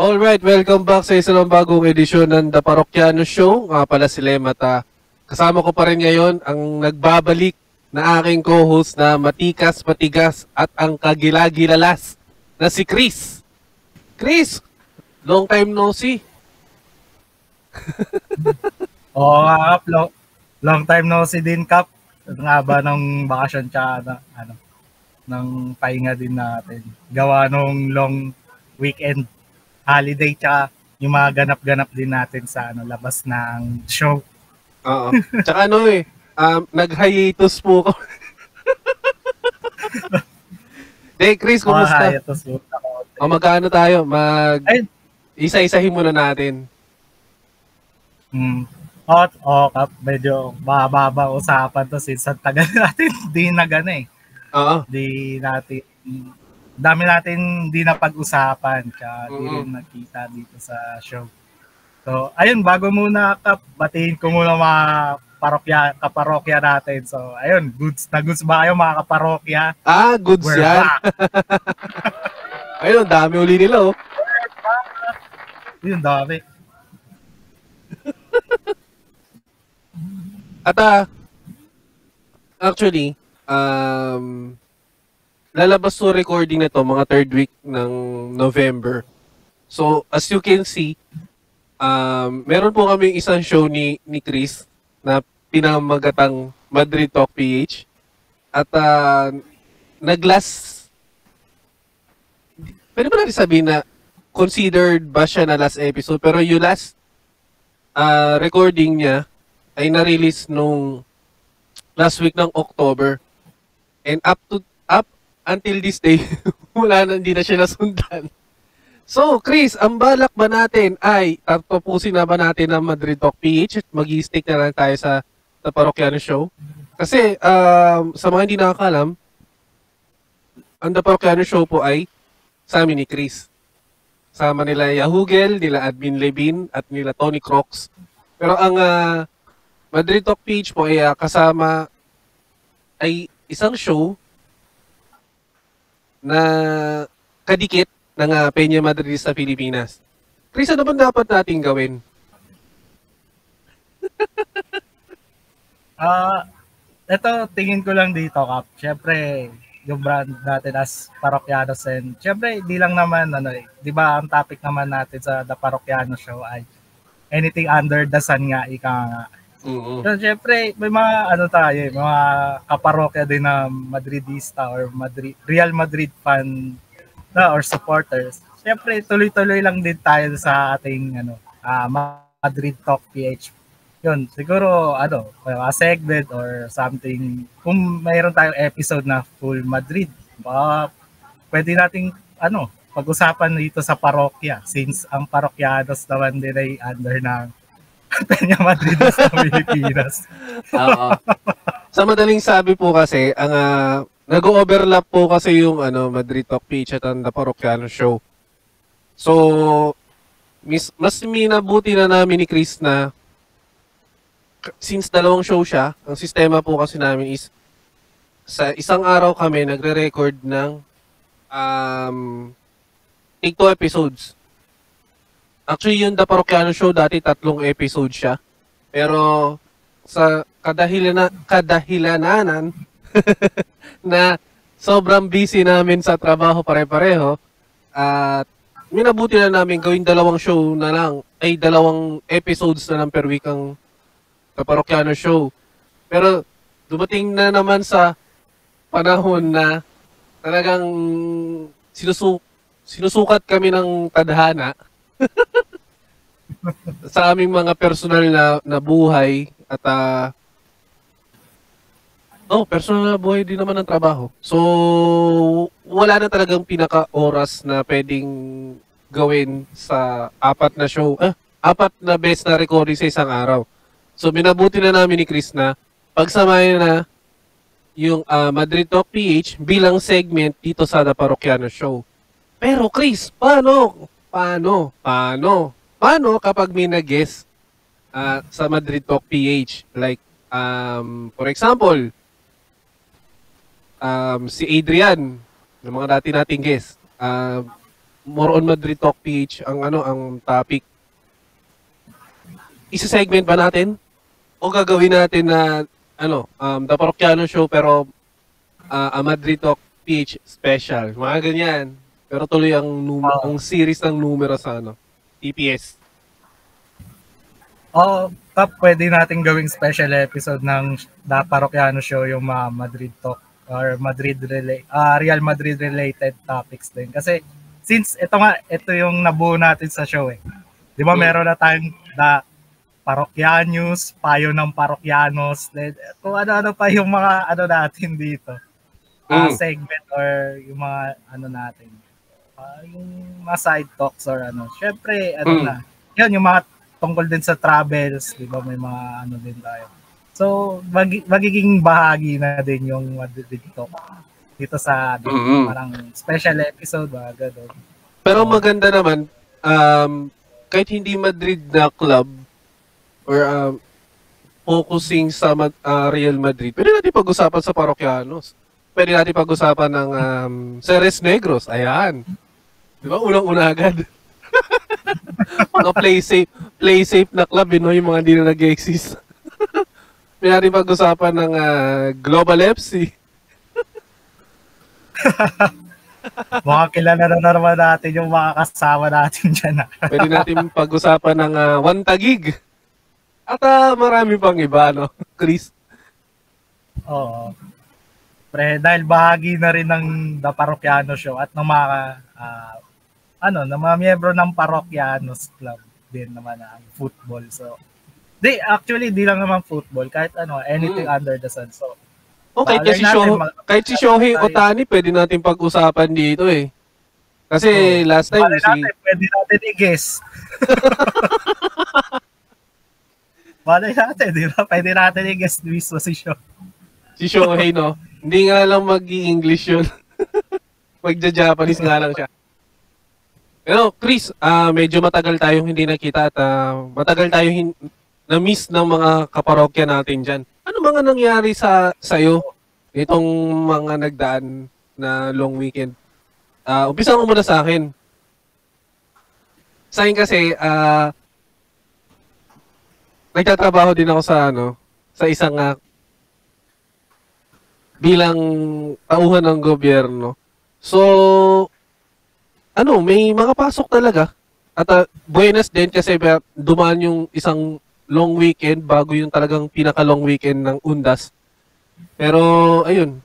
Alright, welcome back sa isa ng bagong edisyon ng The Parokiano Show. Nga pala si Lem at kasama ko pa rin ngayon ang nagbabalik na aking co-host na matikas, matigas at ang kagilagilalas na si Chris. Chris, long time no see. Oo nga, Kap. Long time no see din, Kap. Ang haba ng bakasyon tsaka ng pahinga din natin. Gawa nung long weekend holiday tsaka yung mga ganap-ganap din natin sa labas ng show. Oo. Tsaka nag-hiatus po ko. Hey Chris, kumusta? Magkano tayo? Isa-isahin muna natin. Kap, medyo bababa usapan to since ang tagal natin di Oo. Dami natin di na pag-usapan kaya di rin nakita dito sa show. So, ayun, bago muna, Kap, batiin ko muna mga kaparokya natin. So, ayun, goods ba kayo mga kaparokya? Goods yan. Ayun, dami uli nila, oh. Yun, dami. At actually, lalabas to recording na to mga third week ng November. So, as you can see, meron po kami isang show ni Chris na pinamagatang Madrid Talk PH. At pwede ba natin sabihin na considered ba siya na last episode? Pero yung last recording niya ay na-release nung last week ng October. And up until this day, hindi na siya nasundan. So, Chris, ang balak ba natin ay tapusin na ba natin ang Madrid Talk PH at mag-i-stick na lang tayo sa Parokiano Show? Kasi, sa mga hindi nakakalam, ang The Parokiano Show po ay sa amin ni Chris. Sama nila Yahugel, nila Admin Levin, at nila Tony Crocs. Pero ang Madrid Talk PH po ay kasama ay isang show na kadikit ng Peña Madridista Pilipinas. Chris, ano ba dapat natin gawin? Ito, tingin ko lang dito, Kap. Siyempre, yung brand natin as Parokyanos and siyempre, di lang naman, di ba ang topic naman natin sa The Parokiano Show ay anything under the sun nga, ika nga. So, syempre, may mga mga kaparokya din na Madridista or Real Madrid fan or supporters. Syempre, tuloy-tuloy lang din tayo sa ating Madrid Talk PH. Yun, siguro a segment or something. Kung mayroon tayong episode na full Madrid, pwede nating pag-usapan dito sa parokya since ang parokyanos naman din ay under ng Peña Madrid sa Pilipinas. Oo. Sa madaling sabi po kasi, ang nag-overlap po kasi yung Madrid Talk PH at ang The Parokiano Show. So, mas minabuti na namin ni Chris na since dalawang show siya, ang sistema po kasi namin is sa isang araw kami nagre-record ng 2 episodes. Actually, yung The Parokiano Show, dati 3 episodes siya. Pero, sa kadahilananan na sobrang busy namin sa trabaho pare-pareho, at minabuti na namin gawing 2 show na lang, ay 2 episodes na lang per week ang The Parokiano Show. Pero, dumating na naman sa panahon na talagang sinusukat kami ng tadhana sa aming mga personal na buhay at personal na buhay din naman ng trabaho. So, wala na talagang pinaka-oras na pwedeng gawin sa apat na show, apat na best na recording sa isang araw. So, minabuti na namin ni Chris na pagsamahin na yung Madrid Talk PH bilang segment dito sa The Parokiano Show. Pero Chris, paano kapag may nag-guest sa Madrid Talk PH? Like, for example, si Adrian, ng mga dati nating guest, more on Madrid Talk PH ang topic. Isa-segment ba natin? O gagawin natin na The Parokiano Show pero a Madrid Talk PH special. Mga ganyan. Pero tuloy ang series ng numero sa TPS. Pwede natin gawing special episode ng The Parokiano Show yung mga Madrid Talk or Real Madrid related topics din. Kasi since ito yung nabuo natin sa show eh. Di ba meron na tayong The Parokyanos, payo ng Parokyanos, kung ano-ano pa yung mga natin dito. Segment or yung mga natin. Yung mga side talks or Syempre, yun, yung mga tungkol din sa travels, di ba may mga din tayo. So, magiging bahagi na din yung Madrid Talk dito sa parang special episode, gano'n. Pero maganda naman, kahit hindi Madrid na club or focusing sa Real Madrid, pwede natin pag-usapan sa Parokyanos. Pwede natin pag-usapan ng Ceres Negros. Ayan. Di ba? Unang-una agad. Mga play safe na club, yung mga hindi na nag-exist. Pwede natin pag-usapan ng Global FC. Mga kilala na naman natin yung mga kasama natin dyan. Pwede natin pag-usapan ng One Tagig. At marami pang iba, Chris? Oo. Dahil bahagi na rin ng The Parokiano Show at ng mga ng mga miyembro ng Parokyanos Club din naman ang football. So, actually, di lang naman football, kahit anything under the sun. So, kahit si Shohei Ohtani, pwede natin pag-usapan dito eh. Kasi last time pwede natin i-guess. Balay natin, di ba? Pwede natin i-guess mismo si Shohei. Si Shohei, no? Hindi nga lang mag-i-English yun. Magja-Japanese nga lang siya. Pero Chris, medyo matagal tayong hindi nakita at matagal tayong na-miss ng mga kaparokya natin dyan. Ano mga nangyari sa'yo itong mga nagdaan na long weekend? Umpisa ko muna sa akin. Sa akin kasi, nagtatrabaho din ako sa isang bilang tauhan ng gobyerno. So, may mga pasok talaga. At buenas din kasi dumaan yung isang long weekend bago yung talagang pinaka-long weekend ng Undas. Pero, ayun,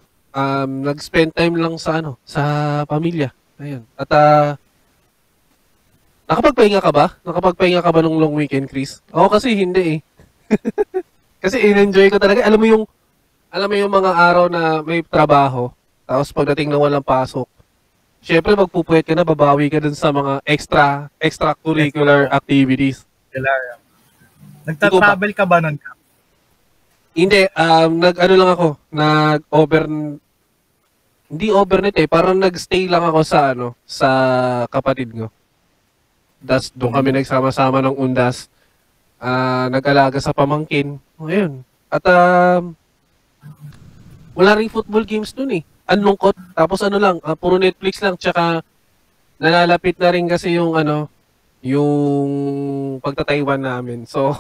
nag-spend time lang sa pamilya. Ayun. At, nakapagpahinga ka ba? Nakapagpahinga ka ba nung long weekend, Chris? Ako kasi hindi eh. Kasi in-enjoy ko talaga. Alam mo yung mga araw na may trabaho, tapos pagdating na walang pasok, syempre magpupuyat ka na, babawi ka dun sa mga extracurricular activities. Nagta-travel ka ba nun? Hindi, lang ako, hindi overnight eh, parang nag-stay lang ako sa kapatid ko. Das doon kami nagsama-sama ng Undas, nag-alaga sa pamangkin. Ayun. At wala ring football games dun eh. Anlungkot. Tapos puro Netflix lang, tsaka nalalapit na rin kasi yung pagta-Taiwan namin. So,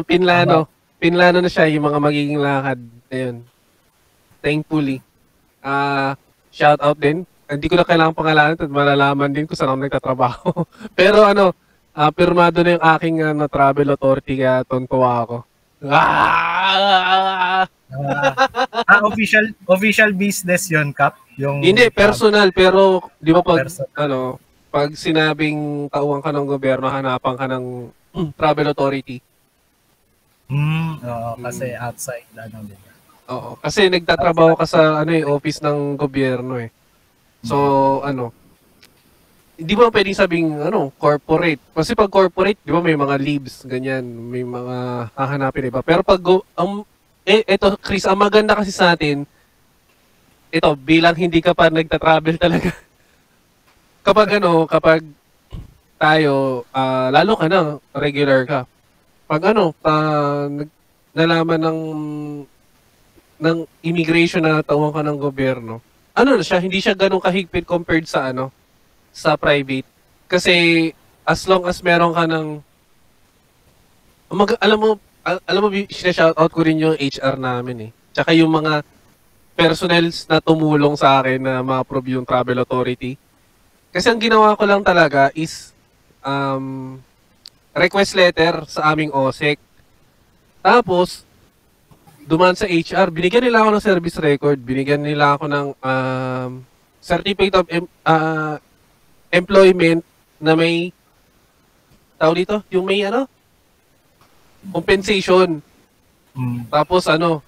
pinlano na siya yung mga magiging lakad. Ayun. Thankfully. Shout out din. Hindi ko na kailangan pangalanan at malalaman din kung saan ako nagtatrabaho. Pero pirmado na yung aking travel authority kaya tontuwa ako. Official business yon Kap? Hindi, personal. Pero, di ba pag sinabing tauhan ka ng gobyerno, hanapan ka ng travel authority. Oo, kasi outside, Oo, kasi nagtatrabaho ka sa ano eh, office ng gobyerno eh. So, ano, hindi mo pwedeng sabing ano, corporate. Kasi pag corporate, di ba may mga leaves, ganyan, may mga hahanapin, iba. Pero pag eto Chris, ang maganda kasi sa atin, ito bilang hindi ka pa nagta-travel talaga. Kapag tayo, lalo ka na, regular ka. Pag ano, nalaman ng immigration na tawag ka ng gobyerno, ano na siya, hindi siya ganun kahigpit compared sa ano, sa private. Kasi as long as meron ka ng alam mo shout out ko rin yung HR namin eh. Tsaka yung mga personnels na tumulong sa akin na ma-approve yung travel authority. Kasi ang ginawa ko lang talaga is um, request letter sa aming OSEC. Tapos dumaan sa HR, binigyan nila ako ng service record, binigyan nila ako ng certificate of employment na may tawag dito, yung may ano, compensation. Tapos ano,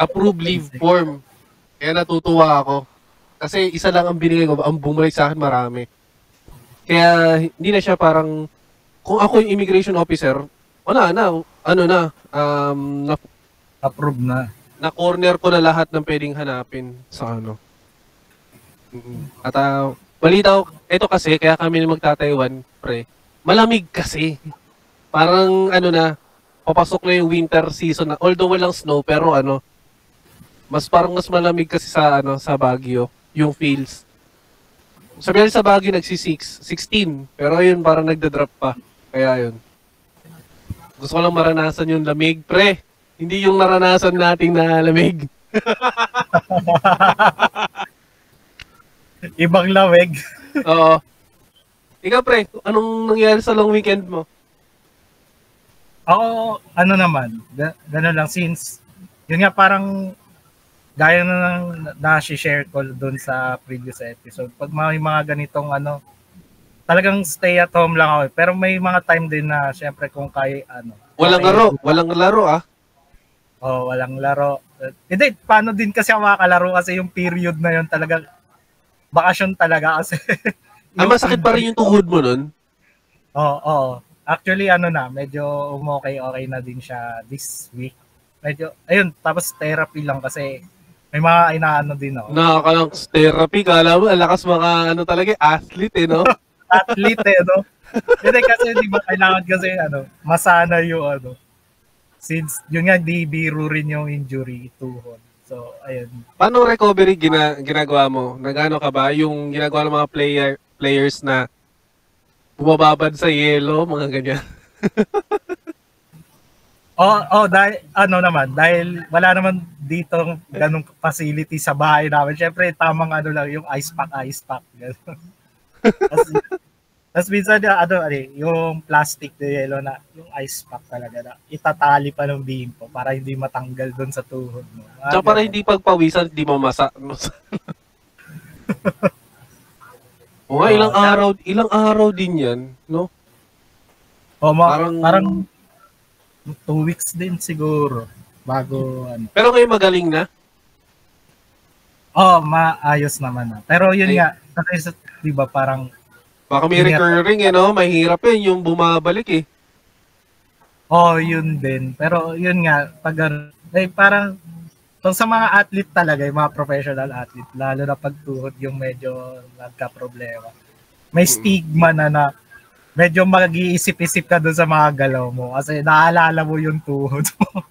approved leave form. Kaya natutuwa ako. Kasi isa lang ang binigay ko, ang bumalik sa akin marami. Kaya hindi na siya parang, kung ako yung immigration officer, wala na, ano na, Approve na. na corner ko na lahat ng pwedeng hanapin sa ano. At balita, ito kasi, kaya kami magta-Taiwan, pre, malamig kasi. Parang ano na, papasok na yung winter season na, although walang snow, pero ano, parang mas malamig kasi sa ano sa Baguio, yung feels. Sabi sa Baguio nagsi-16, pero yun parang nagda-drop pa. Kaya yun. Gusto ko lang maranasan yung lamig, pre. Hindi yung naranasan nating na lamig. Ibang lamig. Oo. Ikaw, pre, anong nangyari sa long weekend mo? Ako, ano naman, gano'n lang, since, yun nga parang, gaya na na-share ko doon sa previous episode, pag may mga ganitong ano, talagang stay at home lang ako. Pero may mga time din na, syempre, kung kaya, ano. Walang laro ah. Walang laro. Hindi, paano din kasi ako makakalaro kasi yung period na yun talaga, bakasyon talaga kasi. Masakit pa rin yung tuhod mo nun? Oo. Actually, ano na, medyo okay na din siya this week. Medyo, ayun, tapos therapy lang kasi may mga inaano din ako. Nakakalang therapy, kala mo, alakas mga ano talaga, athlete eh, no? Athlete eh, no? Hindi kasi, di ba, kailangan kasi, ano, masana yung, ano, since, yun nga, di biro rin yung injury, tuhod. So, ayun. Paano recovery ginagawa mo? Nagano ka ba? Yung ginagawa ng mga players na bumababad sa yelo, mga ganyan. Dahil wala naman dito ganung facility sa bahay namin. Syempre, tamang ano lang, yung ice pack. Tapos minsan, yung plastic na yelo na, yung ice pack talaga na, itatali pa ng bimpo para hindi matanggal doon sa tuhod mo. Tsaka para hindi pagpawisan, hindi mo O nga, ilang araw din yan, no? Parang 2 weeks din siguro bago ano. Pero ngayon magaling na? Maayos naman na. Pero yun nga, kasi 'di ba parang baka may recurring no? Mahirap yung bumabalik eh. Yun din. Pero yun nga, parang sa mga athlete talaga, yung mga professional athlete, lalo na pagtuhod yung medyo nagka-problema. May stigma na medyo mag-iisip-isip ka doon sa mga galaw mo kasi naalala mo yung tuhod mo.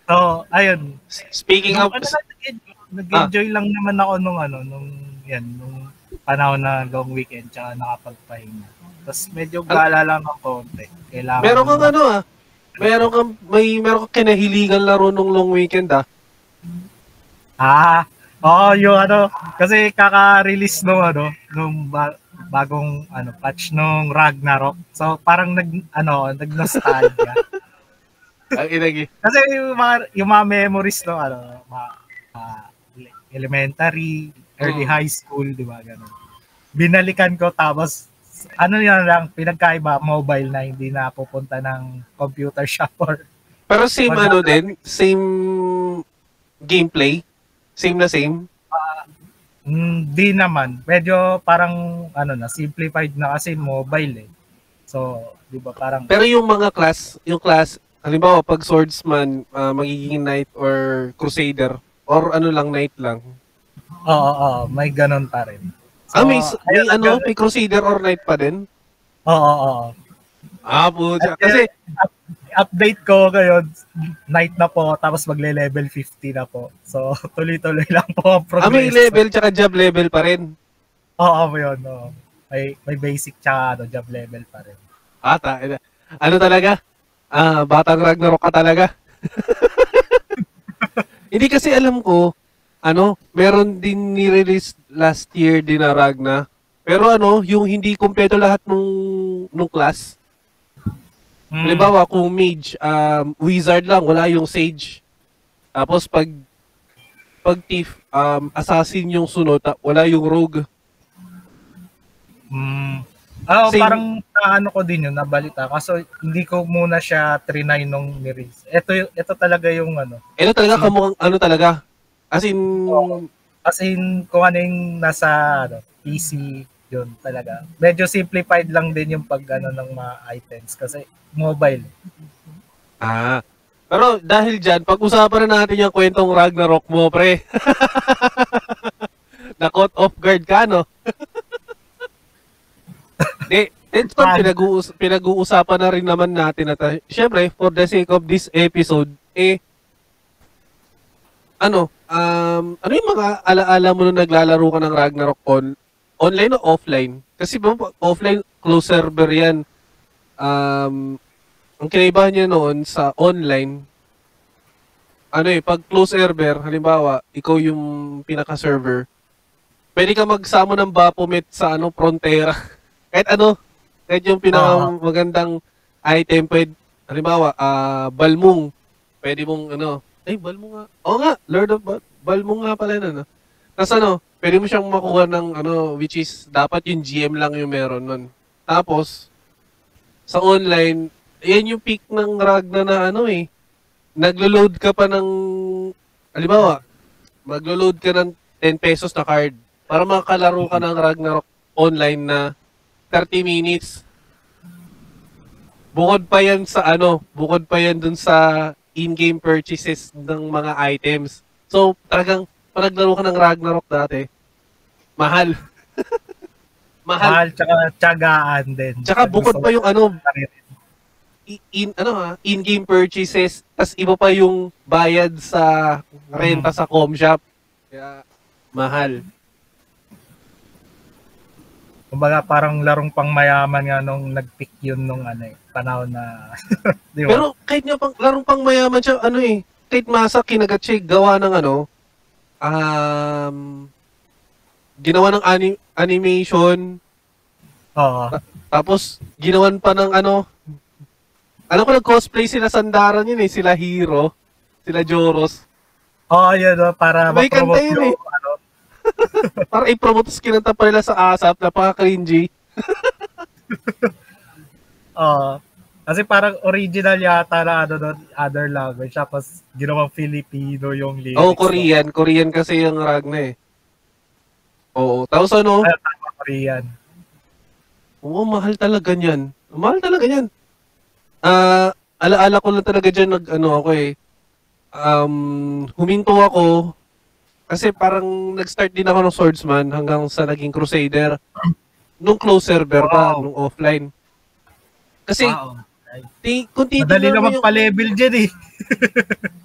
So, ayun. Speaking of... Nag-enjoy lang naman ako nung panahon na long weekend tsaka nakapagpahinga. Tapos medyo gala lang ng konti. Kailangan meron kang meron kang kinahiligan laro nung long weekend yung kasi kaka-release nung bagong patch nung Ragnarok. So parang nag-nostalgia. Kasi yung mga memories elementary, early high school, di ba, ganun. Binalikan ko tapos yan lang, pinagkaiba, mobile na hindi na pupunta ng computer shop or Pero same Mag- ano din, same gameplay, same na same. Di naman. Medyo parang simplified na kasi mobile eh. So, 'di ba parang Pero yung class, halimbawa pag swordsman, magiging knight or crusader, or ano lang, knight lang. oo, may ganun pa rin. So, May crusader or knight pa din? Oo. Pucha. At Kasi, update ko ngayon, night na po, tapos magle-level 50 na po. So, tuloy-tuloy lang po ang progress. may level tsaka job level pa rin. Oo, yun. Oo. May basic tsaka job level pa rin. Ano talaga? Batang Ragnarok ka talaga. Hindi kasi alam ko, meron din ni-release last year din na Ragna. Pero yung hindi kumpleto lahat nung class. Halimbawa, kung mage, wizard lang, wala yung sage. Tapos pag thief, assassin yung sunod, wala yung rogue. Parang naano ko din yun, nabalita. Kaso hindi ko muna siya trinay nung ni-release. Ito talaga yung Ito talaga kamukhang talaga. As in, kung ano yung nasa PC, yun talaga. Medyo simplified lang din yung pag ng mga items kasi mobile. Pero dahil dyan, pag-usapan na natin yung kwentong Ragnarok mo, pre. Na-caught off guard ka, no? It's fun, pinag-uusapan na rin naman natin at syempre, for the sake of this episode, ano yung mga alaala mo nung naglalaro ka ng Ragnarok online o offline? Kasi offline, close server yan. Ang kinaibahan niya noon sa online, pag close server, halimbawa, ikaw yung pinaka-server, pwede ka magsamo ng Baphomet sa Frontera. Kahit yung pinakamagandang item, halimbawa, Balmung, pwede mong Balmung nga. Oo nga, Lord of Balmung nga pala yun, Tapos pwede mo siyang makuha ng which is, dapat yung GM lang yung meron nun. Tapos, sa online, yan yung peak ng Ragna na naglo-load ka pa ng, halimbawa, maglo-load ka ng 10 pesos na card para makakalaro ka ng Ragnarok online na 30 minutes. Bukod pa yan dun sa in-game purchases ng mga items. So, talagang, pag naglaro ka ng Ragnarok dati, mahal. Mahal, tsaka tiyagaan din. Tsaka bukod pa yung in-game purchases, tas iba pa yung bayad sa renta sa com shop. Kaya, mahal. Kumbaga parang larong pang mayaman nga nung nag-pick yun nung panahon na di ba? Pero kahit nga larong pang mayaman siya, kahit masa kinagat siya gawa ng ginawa ng animation. Oo. Tapos ginawan pa ng ko nag-cosplay sila Sandaran yun sila Hero, sila Joros. Yun para may kanta yun yung para i-promote, kinanta pa nila sa ASAP, napaka-cringy. Kasi parang original yata na other language, tapos ginawang Filipino yung lyrics. Korean kasi yung Ragna Oo, tapos Korean. Oo, mahal talaga niyan. Alaala ko lang talaga dyan huminto ako kasi parang nag-start din ako ng swordsman hanggang sa naging crusader nung close server pa, nung offline. Kasi kung titignan madali naman pa-level dyan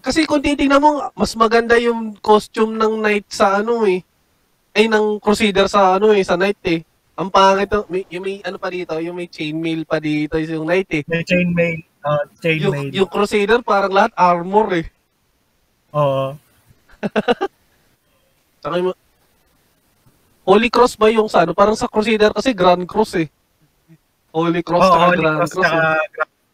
kasi kung titignan mo, mas maganda yung costume ng knight sa ng crusader sa sa knight Ang pangit yung may pa dito, yung may chainmail pa dito yung knight May chainmail. Chainmail. Yung crusader parang lahat armor Oo. Saka Holy Cross ba yung sa parang sa crusader kasi Grand Cross Holy Cross Holy Grand Cross. Grand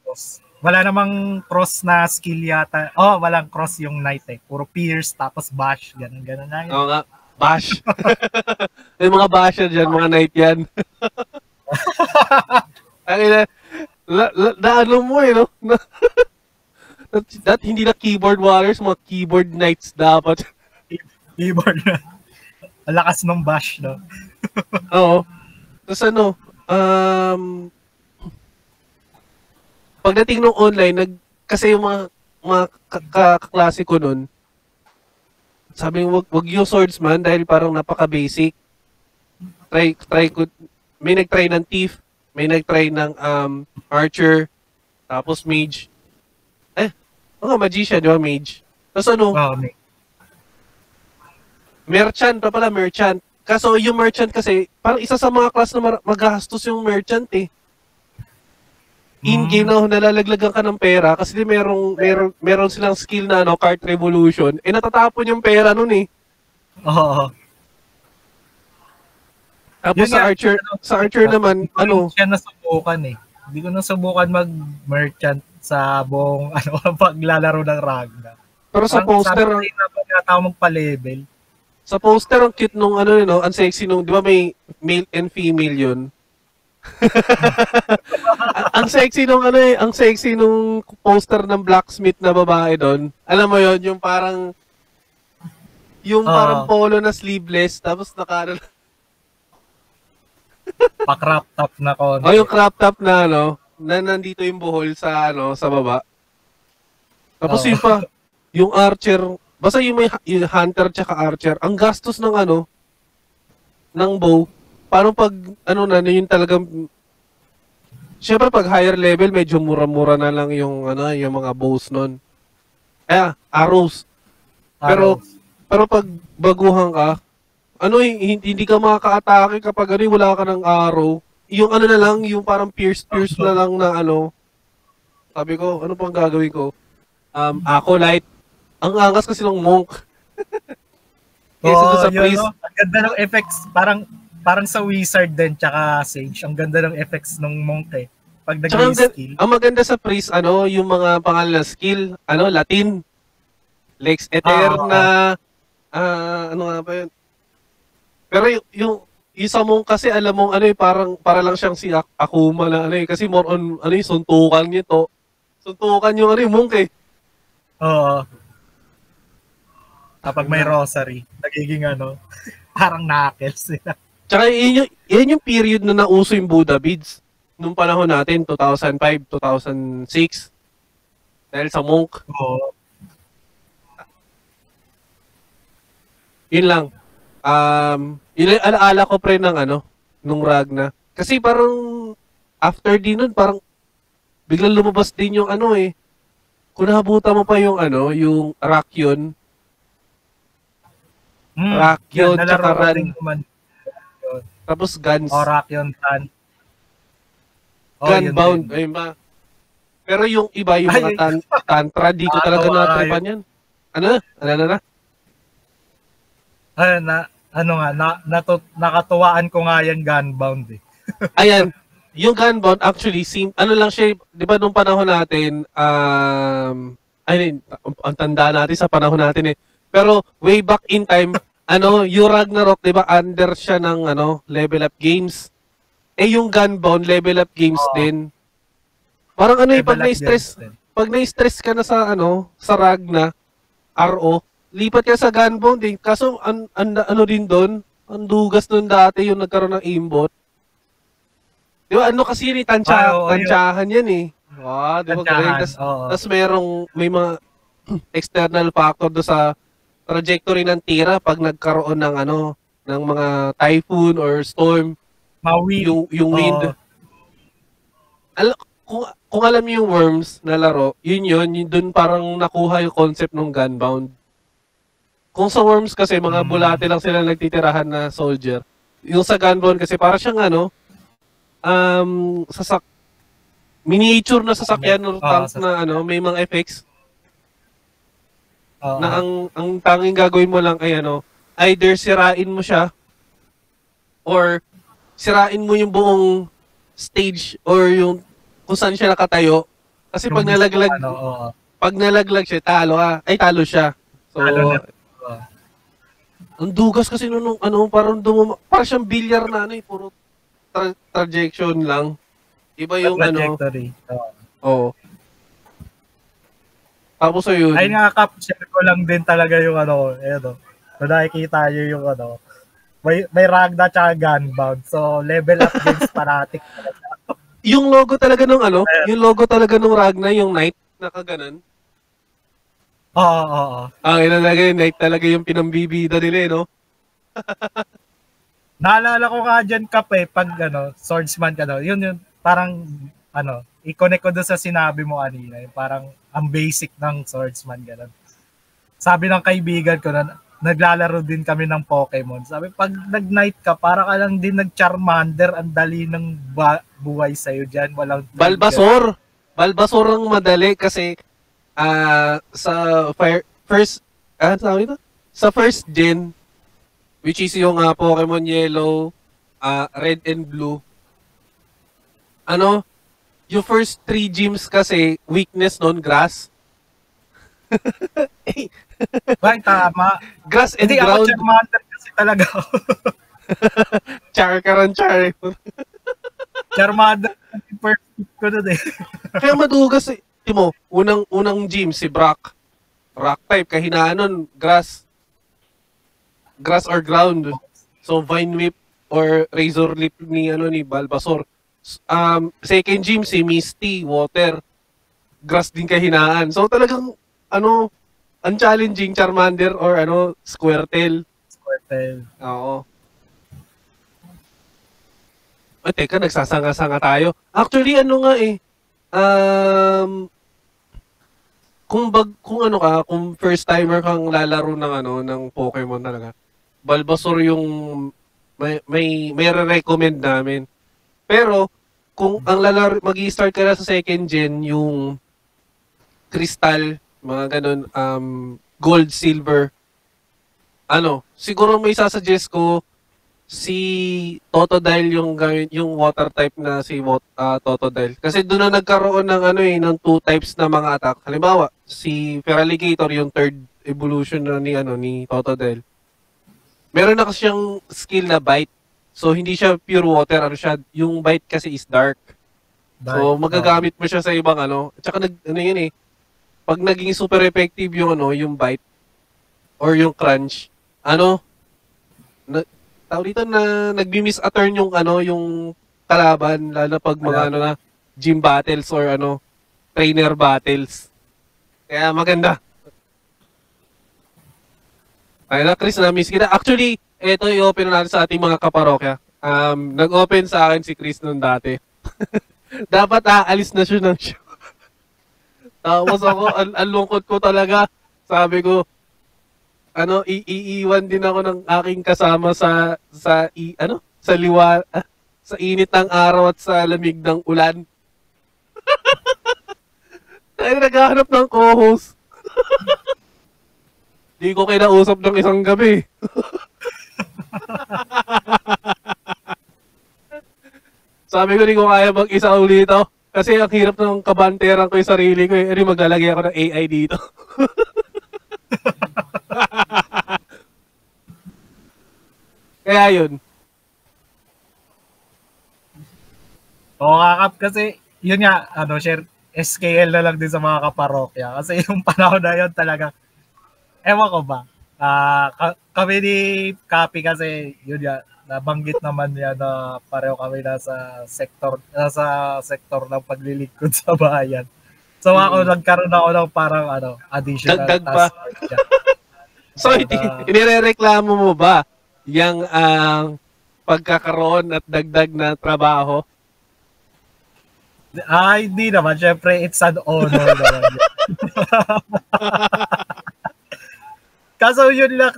Cross. Wala namang cross na skill yata. Walang cross yung knight Puro pierce tapos bash. Ganun na yun. Oo nga. Bash. May mga basher dyan, mga knight yan. Naano mo no? That hindi na keyboard warriors, mga keyboard knights dapat. Keyboard na. Ang lakas ng bash, no? Oo. Tapos pagdating nung online, kasi yung mga kaklase ko nun, sabi wag yung swordsman dahil parang napaka-basic. Try ko, may nag-try ng thief, may nag-try ng archer, tapos mage. Magician, di ba, mage? Tapos merchant pa pala, merchant. Kaso yung merchant kasi, parang isa sa mga class na magastos yung merchant eh. In-game na nalalaglagan ka ng pera kasi meron silang skill na cart revolution. Natatapon yung pera nun eh. Oo. Tapos sa archer naman, siya nasubukan eh. Hindi ko nasubukan mag-merchant sa buong paglalaro ng Ragna. Pero sa poster, sabi na pagkatao magpa-level. Sa poster, ang cute nung ang sexy nung, di ba may male and female yun? Ang sexy nung poster ng blacksmith na babae doon. Alam mo yon, yung parang polo na sleeveless, tapos pa-crop top na konti. Yung crop top na na nandito yung buhol sa sa baba. Tapos yung archer, basta yung may yung hunter tsaka archer, ang gastos ng ng bow. Paano pag yung talagang syempre pag higher level medyo mura-mura na lang yung yung mga bows nun. Arrows. Pero pag baguhan ka, hindi ka makaka-atake kapag wala ka ng arrow. Yung na lang, yung parang pierce na lang na sabi ko, ano pang gagawin ko? Acolyte. Ang angas kasi ng monk. Sa priest. Ang ganda ng effects, parang sa wizard din tsaka sage. Ang ganda ng effects ng monk eh. Pag nag-skill. Ang maganda sa priest, yung mga pangalan na skill, Latin. Lex Eterna, ano nga ba yun? Pero yung sa monk kasi, alam mong para lang siyang si Akuma na kasi more on, yung suntukan nito. Suntukan yung yung monk eh. Oo. Kapag may rosary, nagiging parang knuckles nila. Tsaka yun yung period na nauso yung Buddha beads. Nung panahon natin, 2005, 2006. Dahil sa monk. Oo. Yun lang. Yun alaala ko pre ng nung Ragna. Kasi parang, after din nun, parang, biglang lumabas din yung kung nahabuta mo pa yung yung Rakion. Rakion, tsaka Ran. Tapos Guns. Rakion, Ran. Gunbound. Ayun ba? Pero yung iba, yung mga tantra, di ko talaga natripan yan. Ano na? Nakatuwaan ko nga yan Gunbound eh. Ayan. Yung Gunbound, actually, lang siya, di ba nung panahon natin, ang tanda natin sa panahon natin eh. Pero, way back in time, yung Ragnarok, di ba, under siya ng, Level Up Games. Yung Gunbound, Level Up Games din. Parang pag na-stress ka na sa, sa Ragna, RO, lipat ka sa Gunbound eh. Kaso, din doon, ang dugas doon dati yung nagkaroon ng aimbot. Di ba, kasi yun tansyahan yan eh. Di ba, tapos may mga external factor do sa trajectory ng tira pag nagkaroon ng ng mga typhoon or storm. Yung wind. Kung alam niyo yung Worms na laro, yun doon parang nakuha yung concept ng Gunbound. Kung sa Worms kasi, mga bulate lang sila nagtitirahan na soldier. Yung sa Gunbound kasi, parang siyang miniature na sasakyan or tank na may mga effects. Na ang tanging gagawin mo lang ay either sirain mo siya or sirain mo yung buong stage or yung kung saan siya nakatayo. Kasi pag nalaglag siya, talo siya. So, ang dugas kasi nung parang siyang bilyar na puro trajectory lang. Iba yung trajectory. Oo. Tapos ayun. Ayun nga, Kap, share ko lang din talaga yung ano, ayun, kung nakikita nyo yung ano, may Ragna tsaka Gunbound. So, level up games parating. Yung logo talaga nung ano, yung logo talaga nung Ragna, yung knight, nakaganan. Oo. Ang ilalagay yung knight talaga yung pinambibida nila, no? Naalala ko nga dyan, Kap, pag ano, swordsman ka daw, yun parang, ano, i-connect ko doon sa sinabi mo kanina, yung parang ang basic ng swordsman, gano'n. Sabi ng kaibigan ko na naglalaro din kami ng Pokemon. Sabi, pag nag-night ka, para ka lang din nag-Charmander, ang dali ng buhay sa'yo dyan. Walang Bulbasaur! Bulbasaur ang madali kasi sa sa first gen, which is yung Pokemon Yellow, Red and Blue, ano, yung first 3 gyms kasi, weakness nun, grass. Right, tama. Grass and Hindi ground. ako Charmander kasi talaga. Char. Charmander yung first pick ko nun eh. Kaya madugas mo, unang gym si Brock. Rock type, kahinaan nun, grass. Grass or ground. So Vine Whip or Razor Leaf ni Bulbasaur. Second gym si Misty, water. Grass din kahinaan. So talagang ang challenging Charmander or Squirtle. Oo. Ay, teka, nagsasanga-sanga tayo. Actually, kung first timer kang lalaro ng Pokemon talaga, Bulbasaur yung may re-recommend namin. Pero kung ang magi-start ka na sa second gen, yung Crystal, mga ganun, Gold, Silver, siguro may sasuggest ko si Totodile yung water type na si Totodile. Kasi doon na nagkaroon ng two types na mga attack. Halimbawa, si Feraligatr yung third evolution ni Totodile. Meron na kasi siyang skill na bite. So hindi siya pure water, yung bite kasi is dark. So magagamit mo siya sa ibang At saka pag naging super effective yung bite or yung crunch, tawag dito na nagbi-miss a turn yung kalaban, lalo pag mga gym battles or trainer battles. Kaya maganda. Ay na, Chris, na-miss kita. Actually, ito i-open na natin sa ating mga kaparokya. Nag-open sa akin si Chris noon dati. Dapat aalis na siya ng show. Tapos ako, ang lungkot ko talaga. Sabi ko, iiwan din ako ng aking kasama sa init ng araw at sa lamig ng ulan. Tayo naghahanap ng co-host. Di ko kinausap ng isang gabi. Sabi ko, di ko kaya mag-isa ulito. Kasi ang hirap ng kabanteran ko yung sarili ko. Maglalagay ako ng AI dito. Kaya yun. Oo, Kap, kasi yun nga, share SKL na lang din sa mga kaparokya. Kasi yung panahon na yun talaga, ewan ko ba, kami ni Kapi kasi, yun nga, nabanggit naman niya na pareho kami nasa sektor ng paglilingkod sa bayan. So ako, nagkaroon ako ng parang additional dagdag task. So, inireklamo mo ba yung pagkakaroon at dagdag na trabaho? Hindi naman. Siyempre, it's an honor naman. Kaso yun lang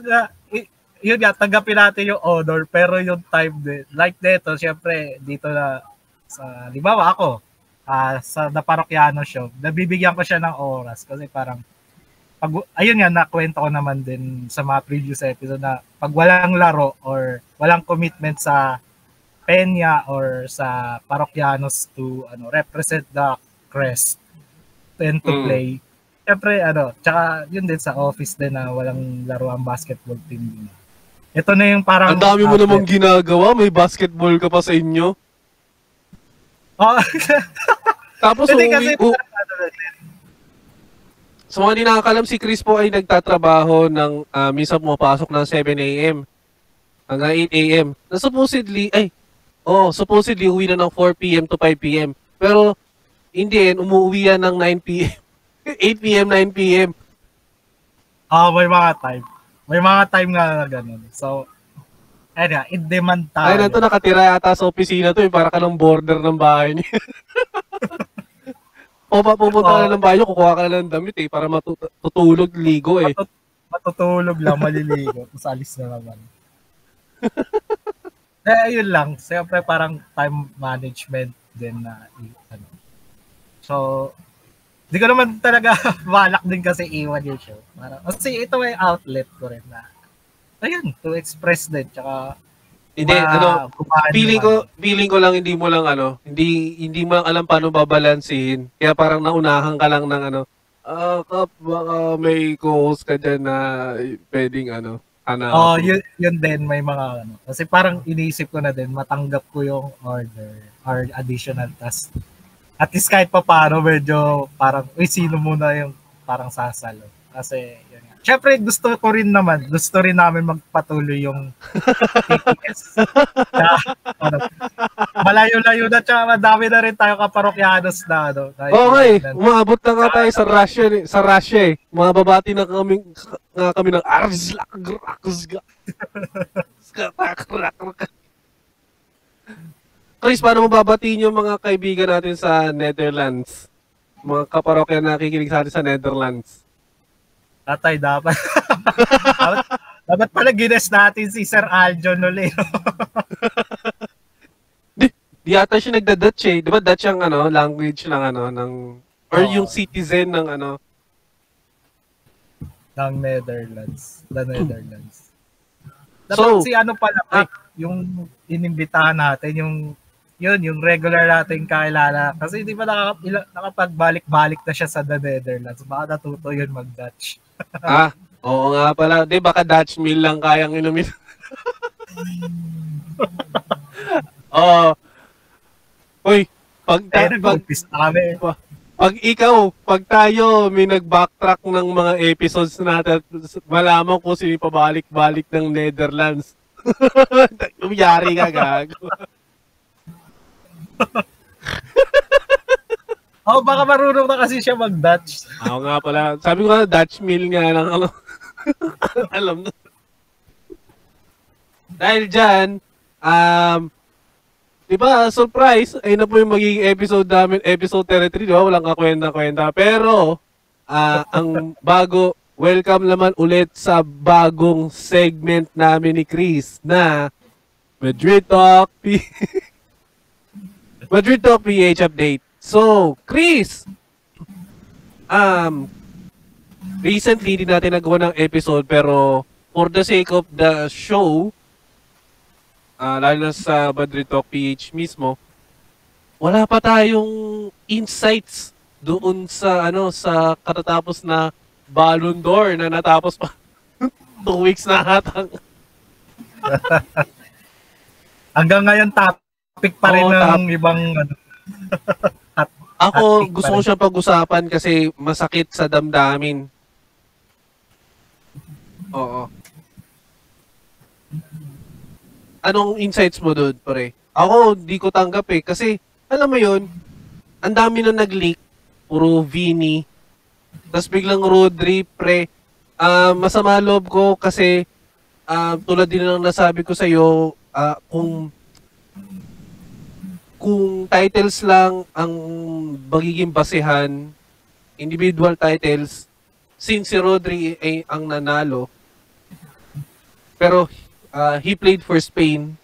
tanggapin natin yung honor, pero yung time din. Like dito, siyempre, dito na, halimbawa ako, sa The Parokiano Show, nabibigyan ko siya ng oras kasi parang, ayun nga, nakwento ko naman din sa mga previous episode na pag walang laro or walang commitment sa Peña or sa Parokianos to represent the crest and to play. Siyempre, tsaka yun din sa office din na walang laro ang basketball team. Ito na yung parang... Ang dami mo namang ginagawa, may basketball ka pa sa inyo. Oh. Tapos Sa mga hindi nakakalam, si Chris po ay nagtatrabaho ng minsan pumapasok ng 7 a.m. hanggang 8 a.m. Na supposedly uwi na ng 4 p.m. to 5 p.m. Pero in the end, umuwi yan ng 9 p.m. 8 p.m., 9 p.m. May mga time. May mga time nga na ganun. So, ayun nga, in demand tayo. Ay, na to nakatira yata sa opisina to, para ka ng border ng bahay niya. O pupunta ka na ng bahay, kukuha ka na ng damit para matutulog, ligo Matutulog lang, maliligo. Tapos alis na naman. Ayun lang. Siyempre parang time management din na ano. So, di ko naman talaga balak din kasi iwan yung show. Kasi ito ay outlet ko rin na ayun, to express din. Tsaka hindi, feeling ko lang hindi mo lang hindi mo lang alam paano babalansin. Kaya parang naunahan ka lang ng Kap, baka may co-host ka dyan na pwedeng yun din, may mga Kasi parang iniisip ko na din, matanggap ko yung order or additional task. At least kahit pa paano, medyo parang, sino muna yung parang sasalo. Kasi, yun nga. Siyempre, gusto rin namin magpatuloy yung TPS. Malayo-layo na, tsaka madami na rin tayo kaparokyanos na. Okay, umabot na nga tayo sa Russia. Mga babati na kami ng Chris, paano mo babatiin yung mga kaibigan natin sa Netherlands? Mga kaparokya na nakikinig sa atin sa Netherlands. Tatay, dapat pala gines natin si Sir Aljon ulit. Di ata siya nagda-Dutch Di ba Dutch ang language ng or yung citizen ng ng Netherlands. The Netherlands. Dapat si pala, yung inimbitahan natin, yung regular nating kakilala. Kasi di ba nakapagbalik-balik na siya sa The Netherlands. Baka natuto yun mag-Dutch. Oo nga pala. Di baka Dutch meal lang kayang inumin. Uy, pag tayo may nag-backtrack ng mga episodes natin, malaman ko sino pabalik-balik ng Netherlands. Yari ka, gago. Baka marunong na kasi siya mag-Dutch. Oo nga pala. Sabi ko nga, Dutch meal nga lang. Alam na. Dahil dyan, di ba, surprise, ay na po yung magiging episode namin, episode 33, di ba? Walang kakwenta-kwenta. Pero, ang welcome naman ulit sa bagong segment namin ni Chris na Madrid Talk PH Update. So, Chris, recently hindi natin nagawa ng episode pero for the sake of the show, lalo na sa Madrid Talk PH mismo, wala pa tayong insights doon sa sa katatapos na Ballon d'Or na natapos pa 2 weeks na hatang. Hanggang ngayon topic pa rin ng ibang Ako gusto ko siyang pag-usapan kasi masakit sa damdamin. Oo. Anong insights mo doon, pre? Ako, di ko tanggap kasi, alam mo yun, ang dami na nag-leak, puro Vini, tapos biglang Rodri, pre, masama loob ko kasi, tulad din ng nasabi ko sa'yo, kung titles lang ang magiging basehan, individual titles, since si Rodri ay ang nanalo, pero he played for Spain,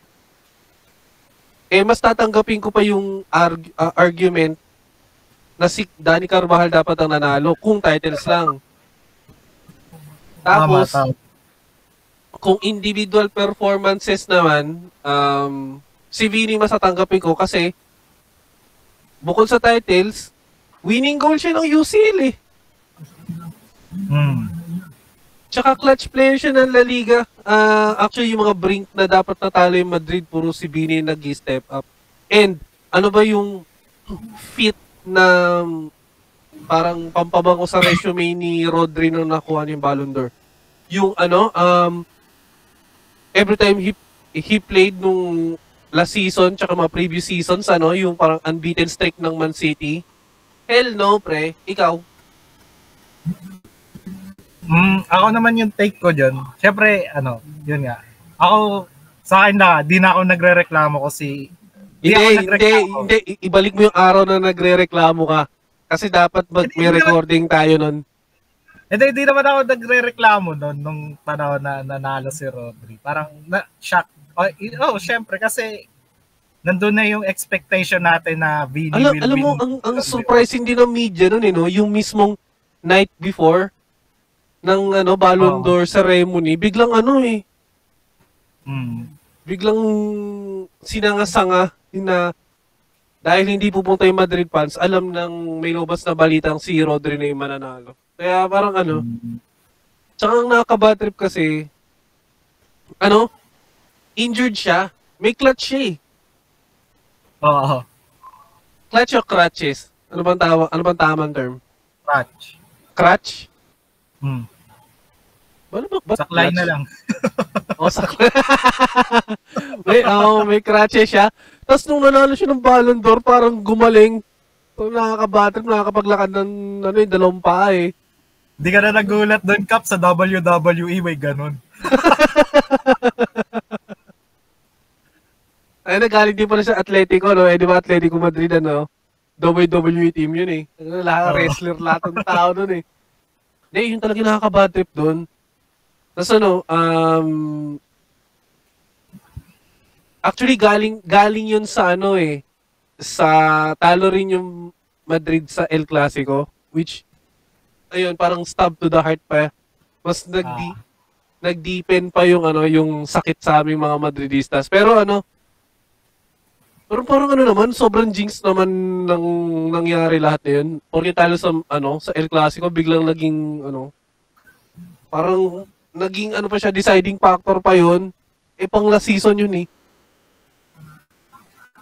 mas tatanggapin ko pa yung argument na si Dani Carvajal dapat ang nanalo kung titles lang. Tapos, kung individual performances naman, si Vini mas tatanggapin ko kasi bukod sa titles, winning goal siya ng UCL Tsaka clutch player siya ng La Liga. Actually, yung mga brink na dapat natalo yung Madrid, puro si Vini nag-step up. And ano ba yung fit na parang pampabango sa resume ni Rodri nung nakuha niya yung Ballon d'Or. Yung every time he played nung last season tsaka mga previous seasons, yung parang unbeaten streak ng Man City. Hell no, pre. Ikaw? Ako naman yung take ko dyan. Siyempre, yun nga. Ako, sa akin na, di na ako nagre-reklamo kasi Hindi. Ibalik mo yung araw na nagre-reklamo ka. Kasi dapat may recording tayo nun. Hindi naman ako nagre-reklamo nun nung panahon na nanalo si Rodri. Parang shock. Syempre kasi nandun na yung expectation natin na Vini will win. Alam mo, ang surprising din ng media nun, yung mismong night before ng Ballon d'Or ceremony, biglang biglang sinanga-sanga na dahil hindi pupunta yung Madrid fans, alam nang may lobas na balitang si Rodri na yung mananalo. Kaya parang tsaka ang nakaka-bad trip kasi, injured siya, may clutch siya eh. Oo. Clutch o crutches? Ano bang tamang term? Crutch. Crutch? Saklay na lang. Saklay. may crutches siya. Tapos nung nanalo siya ng Ballon d'Or, parang gumaling. Nakaka-bad trip, nakakapaglakad ng dalawang paa eh. Hindi ka na nagulat doon, Kap, sa WWE, may ganun. Ay, nagaling din pala sa Atletico, no? Di ba Atletico Madrid, WWE team yun eh. Wrestler lahat ng tao doon eh. Hindi, yun talaga nakaka-bad trip doon. Tapos actually galing yun sa sa talo rin yung Madrid sa El Clasico, which ayun, parang stab to the heart pa. Mas nag-deepen pa yung yung sakit sa aming mga Madridistas. Pero parang naman, sobrang jinx naman nang nangyari lahat na yun. Porque talo sa El Clasico, biglang naging parang naging pa siya, deciding factor pa yun. Pang last season yun eh.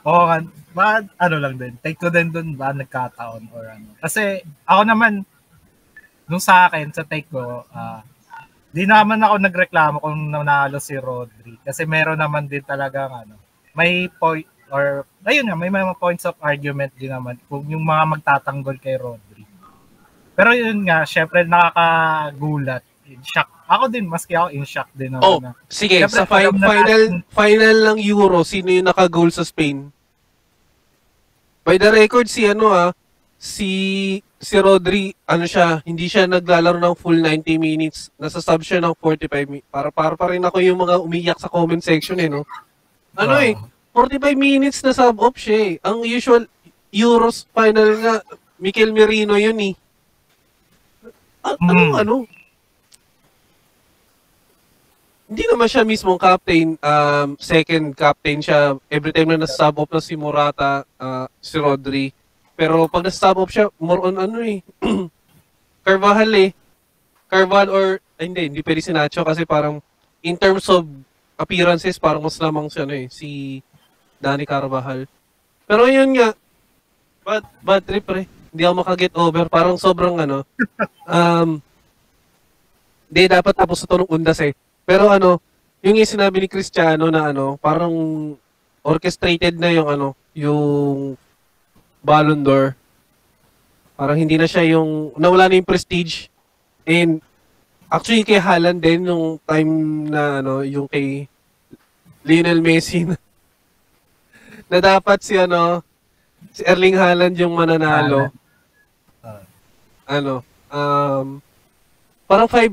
Oo, lang din. Take ko din dun ba nagkataon or Kasi ako naman, nung sa akin, sa take ko, di naman ako nagreklamo kung nanalo si Rodri. Kasi meron naman din talagang may point, or ayun nga, may mga points of argument din naman kung yung mga magtatanggol kay Rodri. Pero yun nga, syempre nakakagulat. In-shock. Ako din, maski ako in-shock din. Sige, syempre, sa final ng Euro, sino yung naka-goal sa Spain? By the record, si Rodri, hindi siya naglalaro ng full 90 minutes. Nasa sub siya ng 45 minutes. Para pa rin ako yung mga umiyak sa comment section no? 45 minutes na sub off siya eh. Ang usual Euros final nga, Mikel Merino yun eh. Hindi naman siya mismong captain, second captain siya. Every time na nasa-sub off na si Morata, si Rodri. Pero pag nasa-sub off siya, more on Carvajal eh. Carvajal or, hindi pwede si Nacho kasi parang in terms of appearances, parang mas lamang siya si Dani Carvajal. Pero yun nga, bad trip Hindi ako makaget over. Parang sobrang hindi, dapat tapos ito nung undas eh. Pero yung sinabi ni Cristiano na parang orchestrated na yung Ballon d'Or. Parang hindi na siya nawala na yung prestige. And actually kay Haaland din nung time na yung kay Lionel Messi na dapat si Erling Haaland yung mananalo. Parang 5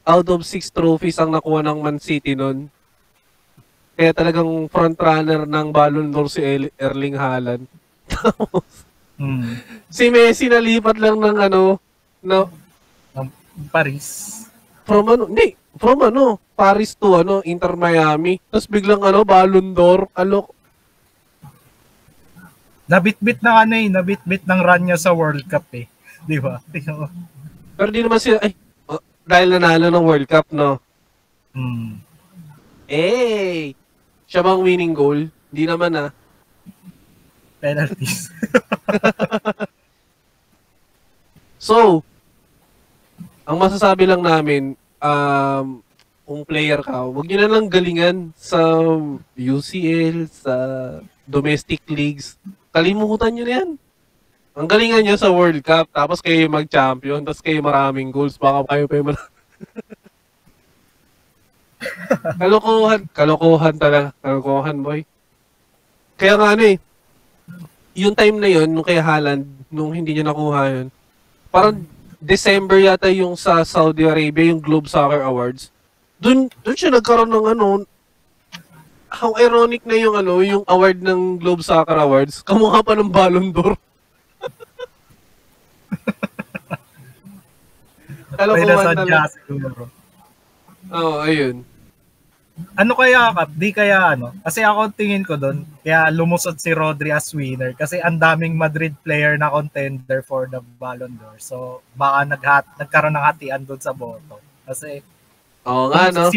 out of 6 trophies ang nakuha ng Man City nun. Kaya talagang frontrunner ng Ballon d'Or si Erling Haaland. Si Messi nalipat lang ng Paris. From Paris to Inter Miami. Tapos biglang Ballon d'Or. Nabitbit ng run niya sa World Cup eh. Di ba? Pero di naman sila, dahil nanalo ng World Cup, no? Siya bang winning goal? Di naman Penalties. So, ang masasabi lang namin, kung player ka, huwag nyo na lang galingan sa UCL, sa domestic leagues. Kalimutan nyo na yan. Ang galingan nyo sa World Cup, tapos kayo mag-champion, tapos kayo maraming goals, baka kayo pa yung kalokohan talaga. Kalokohan, boy. Kaya nga yung time na yun, nung kay Haaland, nung hindi niya nakuha yun, parang December yata yung sa Saudi Arabia, yung Globe Soccer Awards. Doon siya nagkaroon ng how ironic na yung yung award ng Globe Soccer Awards, kamukha pa ng Ballon d'Or. Kalokohan talaga. Oo, ayun. Ano kaya, Kap? Di kaya Kasi ako tingin ko doon, kaya lumusot si Rodri as winner kasi ang daming Madrid player na contender for the Ballon d'Or. So, baka nagkaroon ng hatian doon sa boto. Kasi, kung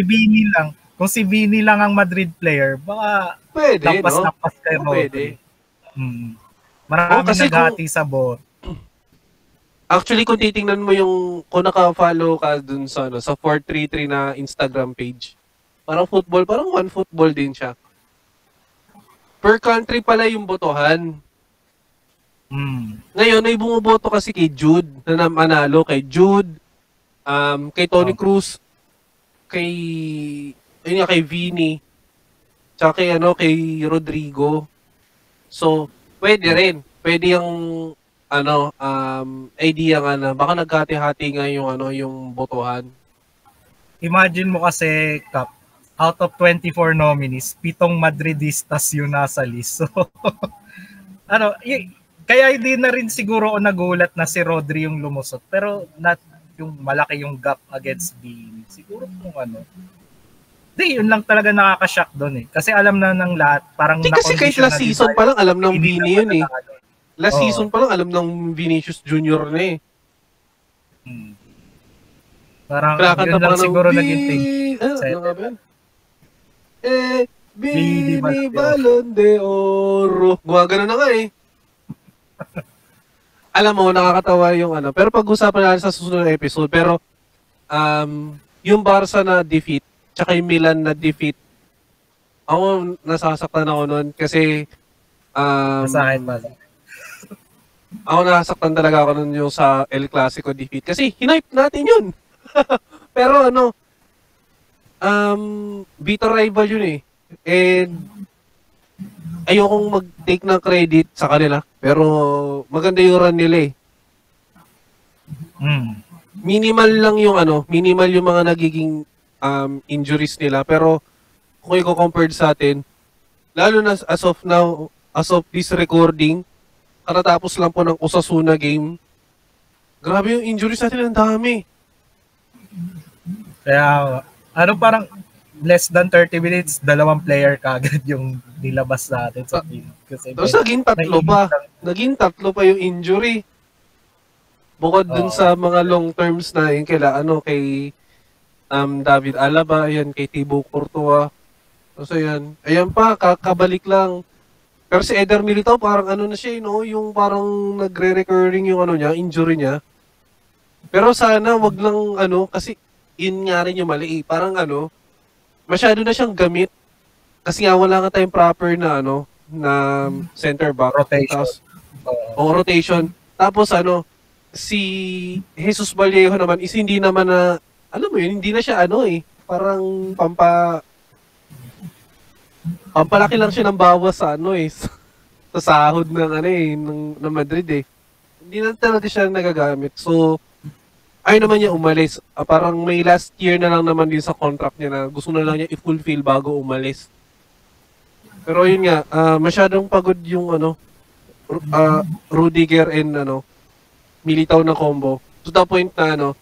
si Vini lang ang Madrid player, baka pwede, lampas kay Rodri. Maraming naghati sa boto. Actually, kung titingnan mo kung naka-follow ka dun sa 433 na Instagram page, parang one football din siya. Per country pala yung botohan. Ngayon, ay bumuboto kasi kay Jude, na manalo kay Jude, kay Toni Kroos, kay Vini, tsaka kay Rodrigo. So, pwede rin. Pwede yung idea nga na baka nagkati-hati nga yung botohan. Imagine mo kasi, Kap, out of 24 nominees, 7 Madridistas yung nasa list. So, kaya hindi na rin siguro nagulat na si Rodri yung lumusot. Pero not yung malaki yung gap against Vini. Siguro kung yun lang talaga nakaka-shock doon eh. Kasi alam na ng lahat, parang kasi kahit last season pa lang alam ng Vini yun eh. Last season pa lang alam ng Vinicius Junior na eh. Parang yun lang siguro naging thing. Vini Ballon d'Oro. Gumagano na nga eh. Alam mo, nakakatawa yung Pero pag-usapan natin sa susunod na episode. Pero, yung Barca na defeat, tsaka yung Milan na defeat, ako, nasasaktan ako noon kasi, masakit ba? Ako nasasaktan talaga ako noon yung sa El Clasico defeat. Kasi, hinipe natin yun. Pero bitter rival yun eh. And, ayokong mag-take ng credit sa kanila. Pero, maganda yung run nila eh. Minimal lang yung minimal yung mga nagiging injuries nila. Pero, kung i-compare sa atin, lalo na as of now, as of this recording, katatapos lang po ng Osasuna game, grabe yung injuries natin, ang dami. Kaya, parang less than 30 minutes, 2 player kagad yung nilabas natin sa team. Kasi tapos naging tatlo pa yung injury. Bukod dun sa mga long terms na yun, kay David Alaba, ayan, kay Thibaut Courtois. So ayan pa, kakabalik lang. Pero si Eder Militao, parang na siya, yung parang nagre-recurring yung injury niya. Pero sana wag lang kasi yun nga rin yung mali. Parang masyado na siyang gamit. Kasi nga wala nga tayong proper na na center back. Rotation. Rotation. Tapos si Jesus Vallejo naman is hindi naman na, hindi na siya parang pampalaki lang siya ng bawas sa sa sahod ng Madrid eh. Hindi na talaga siya nagagamit. So, ayaw naman niya umalis. Parang may last year na lang naman din sa contract niya na gusto na lang niya i-fulfill bago umalis. Pero yun nga, masyadong pagod yung Rudiger and Militao na combo. To the point na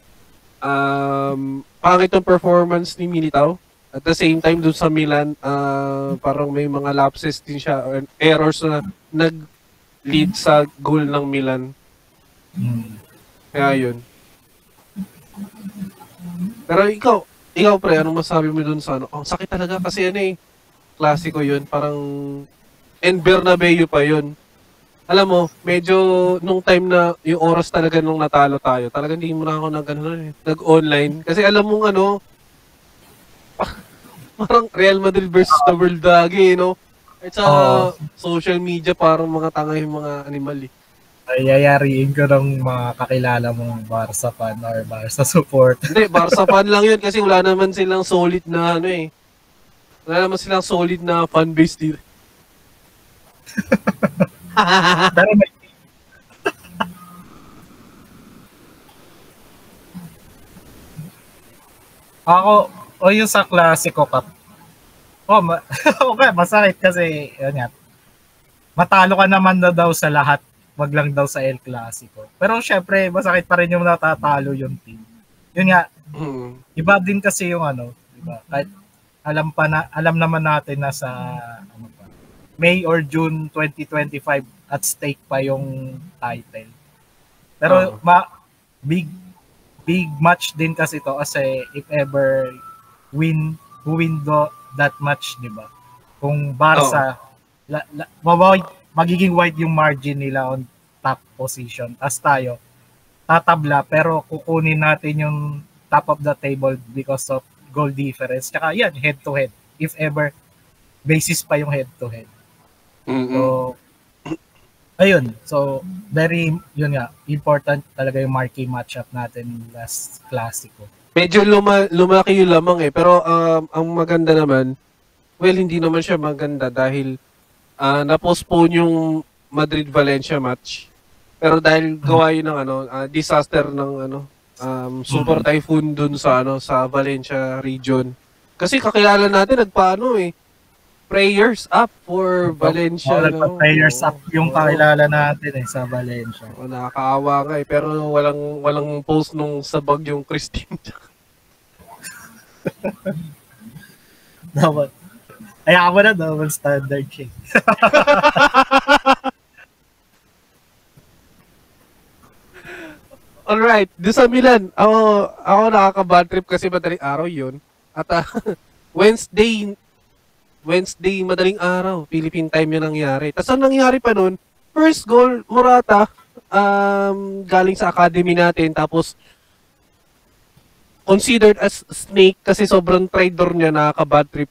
pangit yung performance ni Militao. At the same time, dun sa Milan, parang may mga lapses din siya, or errors na nag-lead sa goal ng Milan. Kaya yun. Pero ikaw pre, anong masabi mo dun sa Ang sakit talaga kasi klasiko yun. Parang, and Bernabeu pa yun. alam mo, medyo nung time na yung oras talaga nung natalo tayo, talagang hindi mo na ako nag-online. Kasi alam mong parang Real Madrid versus the world lagi, no? At sa social media, parang mga tanga yung mga animal, eh. Ay, yayariin ko ng mga kakilala mong Barca fan or Barca support. Hindi, Barca fan lang yun kasi wala naman silang solid na wala naman silang solid na fan base dito. Pero may yung sa Clasico Cup. Okay, masakit kasi, yun nga, matalo ka naman na daw sa lahat, wag lang daw sa El Clasico. Pero syempre, masakit pa rin yung natatalo yung team. Yun nga, iba din kasi yung diba? Kahit alam naman natin na sa May or June 2025 at stake pa yung title. Pero big match din kasi to kasi if ever who win that match, di ba? Kung Barca magiging wide yung margin nila on top position. As tayo tatabla pero kukunin natin yung top of the table because of goal difference. Tsaka yan, head to head. If ever basis pa yung head to head. So ayun. So very yun nga, important talaga yung marquee matchup natin last Clasico. Medyo lumaki yung lamang eh. Pero ang maganda naman, well, hindi naman siya maganda dahil na-postpone yung Madrid-Valencia match. Pero dahil gawa yun ng disaster ng super typhoon dun sa sa Valencia region. Kasi kakilala natin prayers up for Valencia. Prayers up yung kakilala natin sa Valencia. Nakakaawa nga eh. Pero walang post nung sa bagyong Christine. Dapat. Ayaw mo na double standard check. Alright, doon sa Milan, ako nakaka-bad trip kasi madaling araw yun. At Wednesday madaling araw, Philippine time yun nangyari. Tapos ang nangyari pa nun, first goal, Morata, galing sa academy natin, tapos considered as snake kasi sobrang traitor niya, nakaka-bad trip.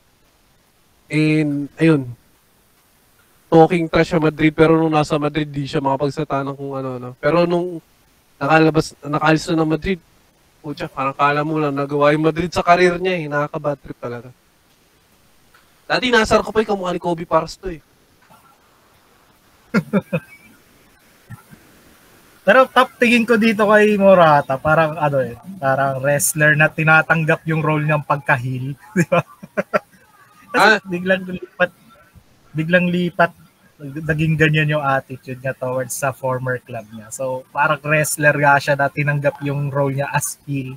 And, ayun, talking trash sa Madrid, pero nung nasa Madrid, di siya makapagsalita ng kung ano. Pero nung nakalis na ng Madrid, pucha, parang kala mo lang nagawa yung Madrid sa karir niya eh, nakaka-bad trip talaga. Dati nasar ko pa yung kamukha ni Kobe Paras to eh. Pero top tingin ko dito kay Morata, parang parang wrestler na tinatanggap yung role niyang pagka-heel, di ba? Kasi biglang lipat, naging ganyan yung attitude niya towards sa former club niya. So, parang wrestler nga siya na tinanggap yung role niya as heel.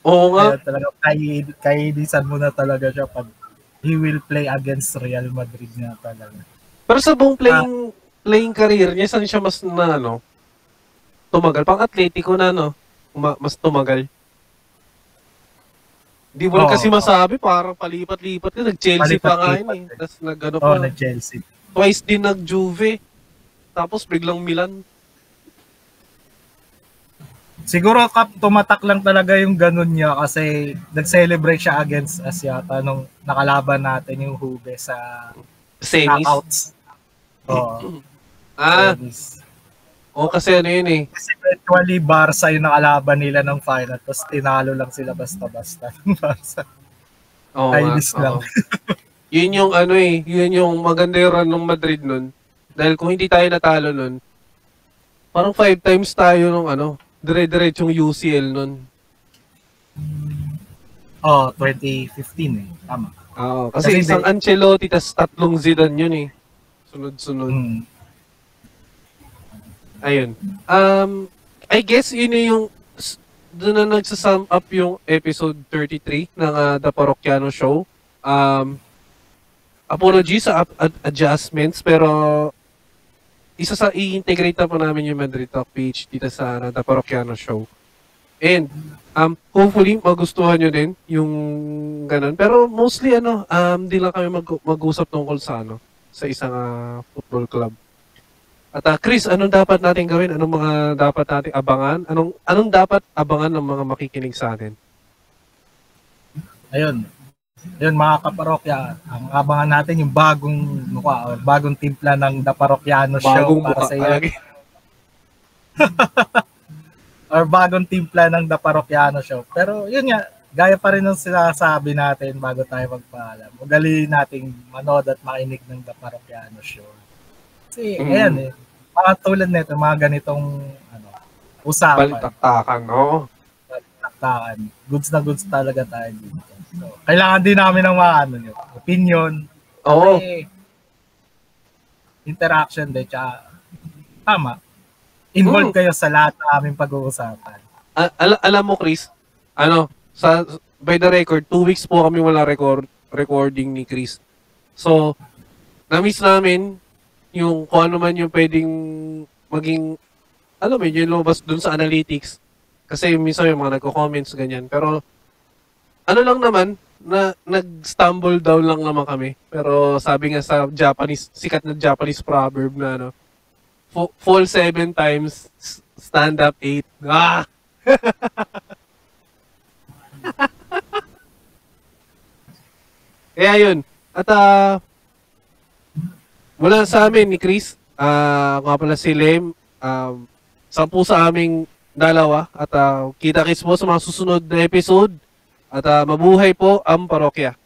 Oo nga. Kaya talaga, kainisan mo na talaga siya pag he will play against Real Madrid nga talaga. Pero sa buong playing career niya, saan siya mas tumagal? Pang Atletico na, mas tumagal. Di mo kasi masabi, parang palipat-lipat ka. Nag-Chelsea pa nga yun eh. Tapos pa. Nag-Chelsea. Twice din nag-Juve. Tapos biglang Milan. Siguro tumatak lang talaga yung ganun niya kasi nag-celebrate siya against Asiata nung nakalaban natin yung Juve sa knockouts. Kasi yun eh. Kasi eventually Barca yung nakalaban nila ng final tapos tinalo lang sila basta-basta ng Barca. Kainis lang. Yun yung yun yung maganda yung run ng Madrid nun. Dahil kung hindi tayo natalo nun, parang 5 times tayo nung dire-diretsong UCL nun. 2015 eh. Tama. Kasi isang Ancelotti tas 3 Zidane yun eh. Sunod-sunod. Ayun. I guess yun yung doon na nagsasum up yung episode 33 ng The Parokyanos Show. Apologies sa adjustments pero isa sa i-integrate na po namin yung Madrid Talk page dito sa The Parokyanos Show. And hopefully magustuhan nyo din yung ganun. Pero mostly di lang kami mag-usap tungkol sa sa isang football club. At Chris, anong dapat natin gawin? Anong mga dapat nating abangan? Anong dapat abangan ng mga makikinig sa atin? Ayun. Ayun mga kaparokya, ang abangan natin yung bagong timpla ng The Parokyano Show Bagong para mukha sa iyo. talaga. Or bagong timpla ng The Parokyano Show. Pero yun nga, gaya pa rin ng sinasabi natin bago tayo magpaalam. Ugali nating manood at makinig ng The Parokyano Show. Kasi ayan mga tulad nito, mga ganitong usapan. Balitaktakan, no? Balitaktakan. Goods na goods talaga tayo dito. So, kailangan din namin ng mga opinion. Oo. Interaction din. Tsaka, tama. Involved kayo sa lahat ng aming pag-uusapan. Alam mo, Chris, by the record, 2 weeks po kami wala recording ni Chris. So, na-miss namin yung kung ano man yung pwedeng maging, yung lumabas dun sa analytics. Kasi minsan yung mga nagko-comments, ganyan. Pero, lang naman, na nag-stumble down lang naman kami. Pero sabi nga sa sikat na Japanese proverb na fall 7 times, stand up 8. Ah! Kaya yun. At mula sa amin ni Chris, nga pala si Lem, 10 sa aming dalawa. At kita-kits po sa mga susunod na episode. At mabuhay po ang parokya.